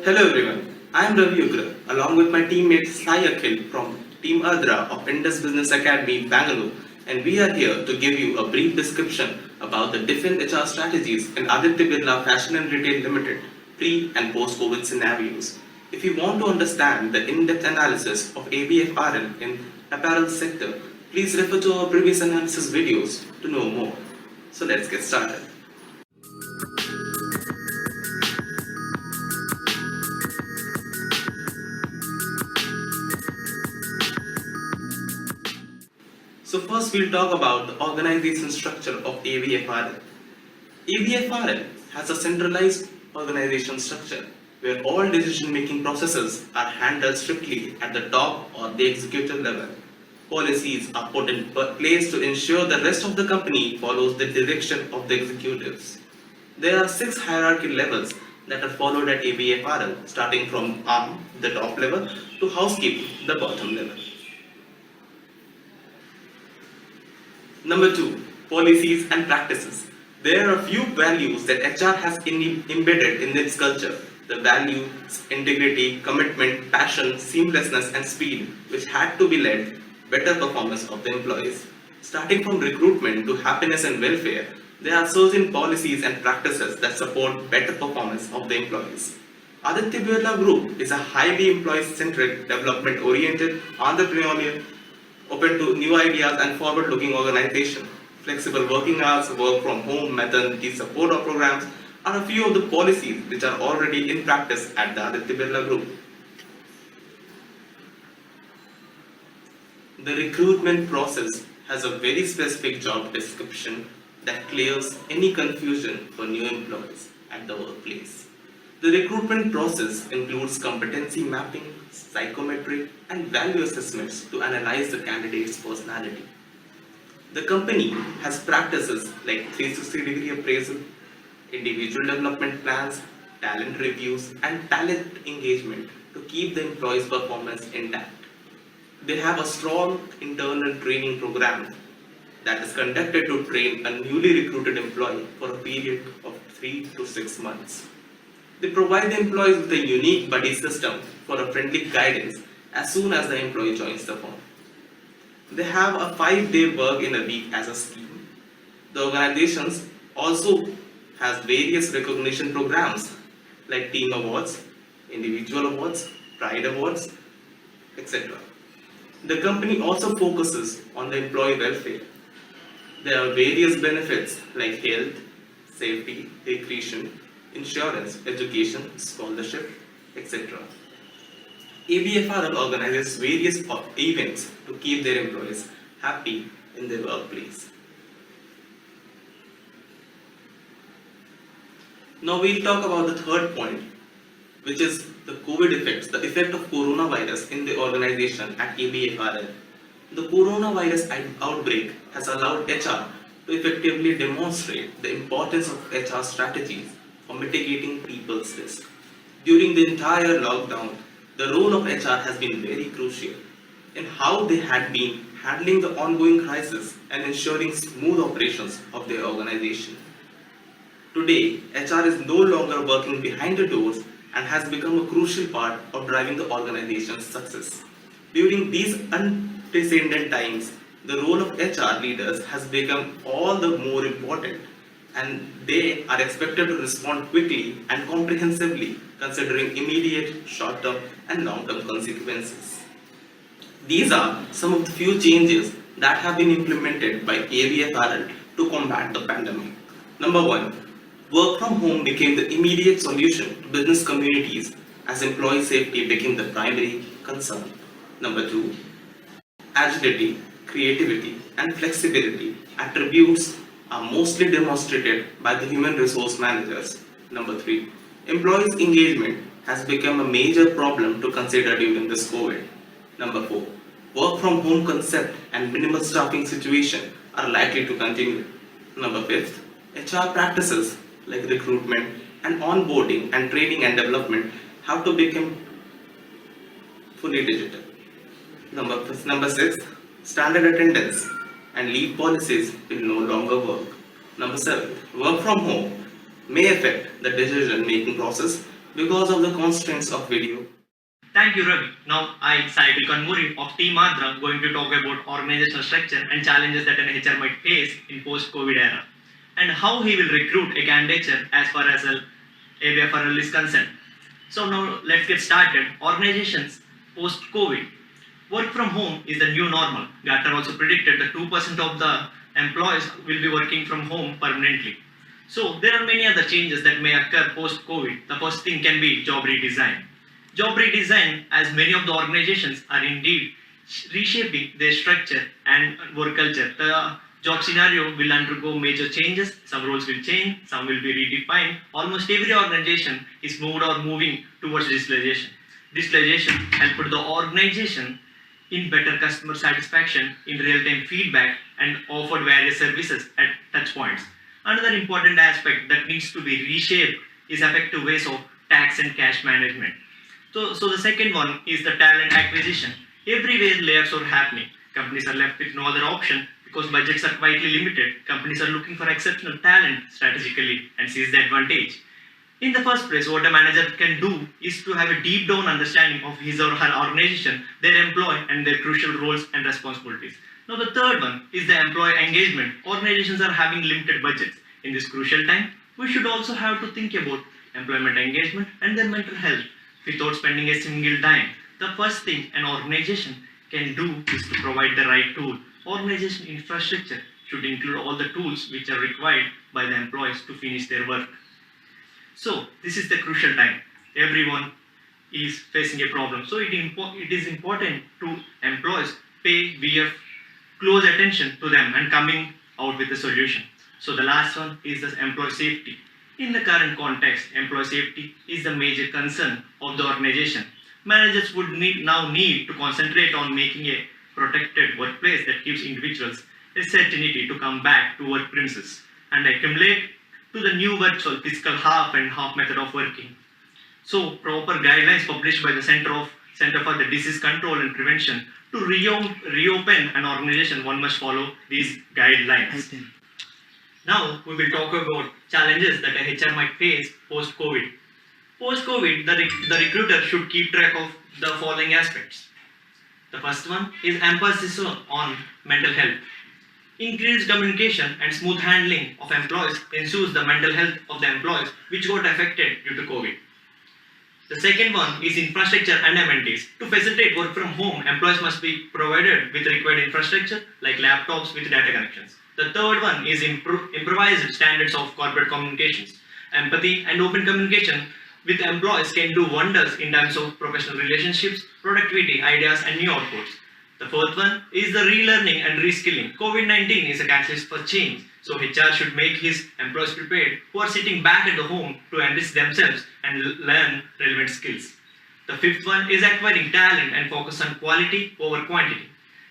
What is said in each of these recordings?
Hello everyone, I am Ravi Ugra along with my teammate Sai Akhil from Team ARDRA of Indus Business Academy Bangalore, and we are here to give you a brief description about the different HR strategies in Aditya Birla Fashion and Retail Limited pre and post COVID scenarios. If you want to understand the in-depth analysis of Abfrl in apparel sector, please refer to our previous analysis videos to know more. So let's get started. So first we'll talk about the organization structure of Abfrl. Abfrl has a centralized organization structure where all decision-making processes are handled strictly at the top or the executive level. Policies are put in place to ensure the rest of the company follows the direction of the executives. There are 6 hierarchy levels that are followed at Abfrl, starting from the top level, to housekeeping, the bottom level. Number 2, policies and practices. There are a few values that HR has embedded in its culture. The values, integrity, commitment, passion, seamlessness and speed, which had to be led better performance of the employees. Starting from recruitment to happiness and welfare, there are certain policies and practices that support better performance of the employees. Aditya Birla Group is a highly employee-centric, development-oriented, entrepreneurial, open to new ideas and forward-looking organization. Flexible working hours, work from home, maternity support or programs are a few of the policies which are already in practice at the Aditya Birla Group. The recruitment process has a very specific job description that clears any confusion for new employees at the workplace. The recruitment process includes competency mapping, psychometric, and value assessments to analyze the candidate's personality. The company has practices like 360-degree appraisal, individual development plans, talent reviews, and talent engagement to keep the employee's performance intact. They have a strong internal training program that is conducted to train a newly recruited employee for a period of 3 to 6 months. They provide the employees with a unique buddy system for a friendly guidance as soon as the employee joins the firm. They have a 5-day work in a week as a scheme. The organizations also has various recognition programs like team awards, individual awards, pride awards, etc. The company also focuses on the employee welfare. There are various benefits like health, safety, recreation, insurance, education, scholarship, etc. Abfrl organizes various events to keep their employees happy in their workplace. Now we'll talk about the third point, which is the COVID effects, the effect of coronavirus in the organization at Abfrl. The coronavirus outbreak has allowed HR to effectively demonstrate the importance of HR strategies for mitigating people's risk. During the entire lockdown, the role of HR has been very crucial in how they had been handling the ongoing crisis and ensuring smooth operations of their organization. Today, HR is no longer working behind the doors and has become a crucial part of driving the organization's success. During these unprecedented times, the role of HR leaders has become all the more important, and they are expected to respond quickly and comprehensively, considering immediate, short-term and long-term consequences. These are some of the few changes that have been implemented by Abfrl to combat the pandemic. Number 1. Work from home became the immediate solution to business communities as employee safety became the primary concern. Number 2. Agility, creativity and flexibility attributes are mostly demonstrated by the human resource managers. Number 3. Employees' engagement has become a major problem to consider during this COVID. Number 4. Work from home concept and minimal staffing situation are likely to continue. Number 5. HR practices like recruitment and onboarding and training and development have to become fully digital. Number 6. Standard attendance and leave policies will no longer work. Number 7. Work from home may affect the decision-making process because of the constraints of video. Thank you, Ravi. Now, I, Saitil Kanmuri of Team ARDRA, going to talk about organizational structure and challenges that an HR might face in post-COVID era, and how he will recruit a candidature as far as Abfrl is concerned. So now let's get started. Organizations post-COVID. Work from home is the new normal. Gartner also predicted that 2% of the employees will be working from home permanently. So there are many other changes that may occur post-COVID. The first thing can be job redesign. Job redesign, as many of the organizations are indeed reshaping their structure and work culture. The job scenario will undergo major changes. Some roles will change, some will be redefined. Almost every organization is moved or moving towards digitalization. Digitalization helped the organization in better customer satisfaction, in real-time feedback, and offered various services at touch points. Another important aspect that needs to be reshaped is effective ways of tax and cash management. So the second one is the talent acquisition. Everywhere layoffs are happening. Companies are left with no other option because budgets are quite limited. Companies are looking for exceptional talent strategically and seize the advantage. In the first place, what a manager can do is to have a deep down understanding of his or her organization, their employee, and their crucial roles and responsibilities. Now, the third one is the employee engagement. Organizations are having limited budgets. In this crucial time, we should also have to think about employment engagement and their mental health without spending a single dime. The first thing an organization can do is to provide the right tool. Organization infrastructure should include all the tools which are required by the employees to finish their work. So this is the crucial time. Everyone is facing a problem. So it is important to employees pay close attention to them and coming out with a solution. So the last one is the employee safety. In the current context, employee safety is the major concern of the organization. Managers would now need to concentrate on making a protected workplace that gives individuals a certainty to come back to work premises and accumulate to the new virtual physical half and half method of working. So proper guidelines published by the Center for the Disease Control and Prevention to reopen an organization, one must follow these guidelines. Now we will talk about challenges that a HR might face post-COVID. Post-COVID, the recruiter should keep track of the following aspects. The first one is emphasis on mental health. Increased communication and smooth handling of employees ensures the mental health of the employees which got affected due to COVID. The second one is infrastructure and amenities. To facilitate work from home, employees must be provided with required infrastructure like laptops with data connections. The third one is improvised standards of corporate communications. Empathy and open communication with employees can do wonders in terms of professional relationships, productivity, ideas, and new outputs. The fourth one is the relearning and reskilling. COVID-19 is a catalyst for change, so HR should make his employees prepared who are sitting back at the home to enrich themselves and learn relevant skills. The fifth one is acquiring talent and focus on quality over quantity.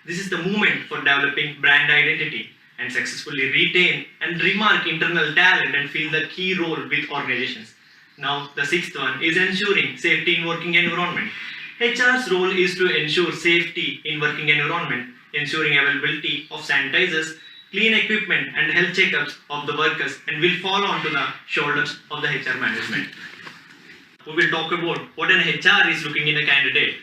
This is the moment for developing brand identity and successfully retain and remark internal talent and fill the key role with organizations. Now, the sixth one is ensuring safety in working environment. HR's role is to ensure safety in working environment, ensuring availability of sanitizers, clean equipment, and health checkups of the workers, and will fall onto the shoulders of the HR management. We will talk about what an HR is looking in a candidate.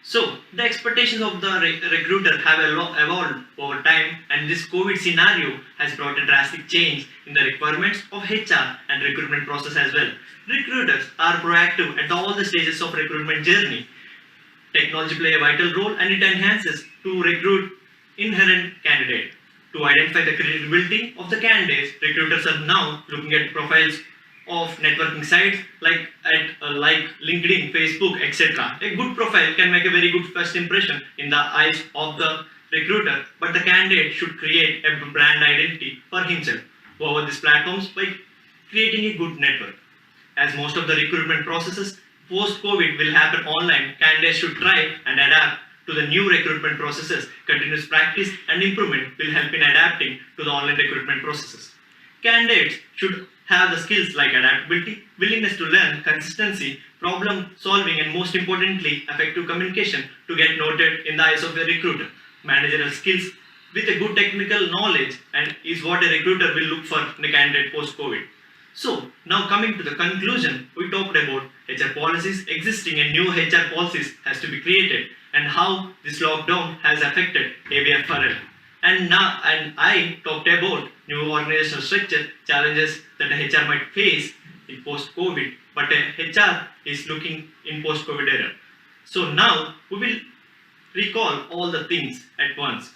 So, the expectations of the recruiter have evolved over time, and this COVID scenario has brought a drastic change in the requirements of HR and recruitment process as well. Recruiters are proactive at all the stages of recruitment journey. Technology play a vital role, and it enhances to recruit inherent candidate. To identify the credibility of the candidates, recruiters are now looking at profiles of networking sites like LinkedIn, Facebook, etc. A good profile can make a very good first impression in the eyes of the recruiter, but the candidate should create a brand identity for himself over these platforms by creating a good network. As most of the recruitment processes post-COVID will happen online, candidates should try and adapt to the new recruitment processes. Continuous practice and improvement will help in adapting to the online recruitment processes. Candidates should have the skills like adaptability, willingness to learn, consistency, problem solving, and most importantly, effective communication to get noted in the eyes of the recruiter. Managerial skills with a good technical knowledge and is what a recruiter will look for in a candidate post-COVID. So now coming to the conclusion, we talked about HR policies existing and new HR policies has to be created and how this lockdown has affected Abfrl. And I talked about new organizational structure challenges that a HR might face in post-COVID, but a HR is looking in post-COVID era. So now we will recall all the things at once.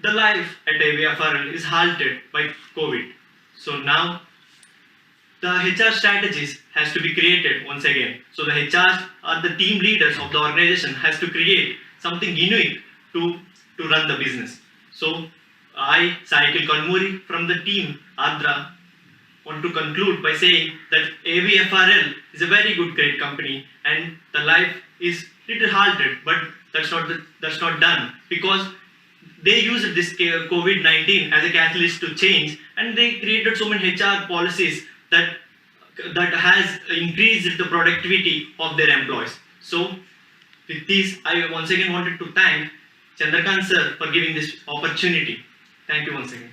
The life at Abfrl is halted by COVID. So now the HR strategies has to be created once again. So the HRs or the team leaders of the organization has to create something unique to run the business. So I, Cycle Kanmuri from the team ARDRA, want to conclude by saying that Abfrl is a very good great company and the life is little halted, but that's not done because they used this COVID-19 as a catalyst to change and they created so many HR policies that has increased the productivity of their employees. So with this, I once again wanted to thank Chandrakant sir for giving this opportunity. Thank you once again.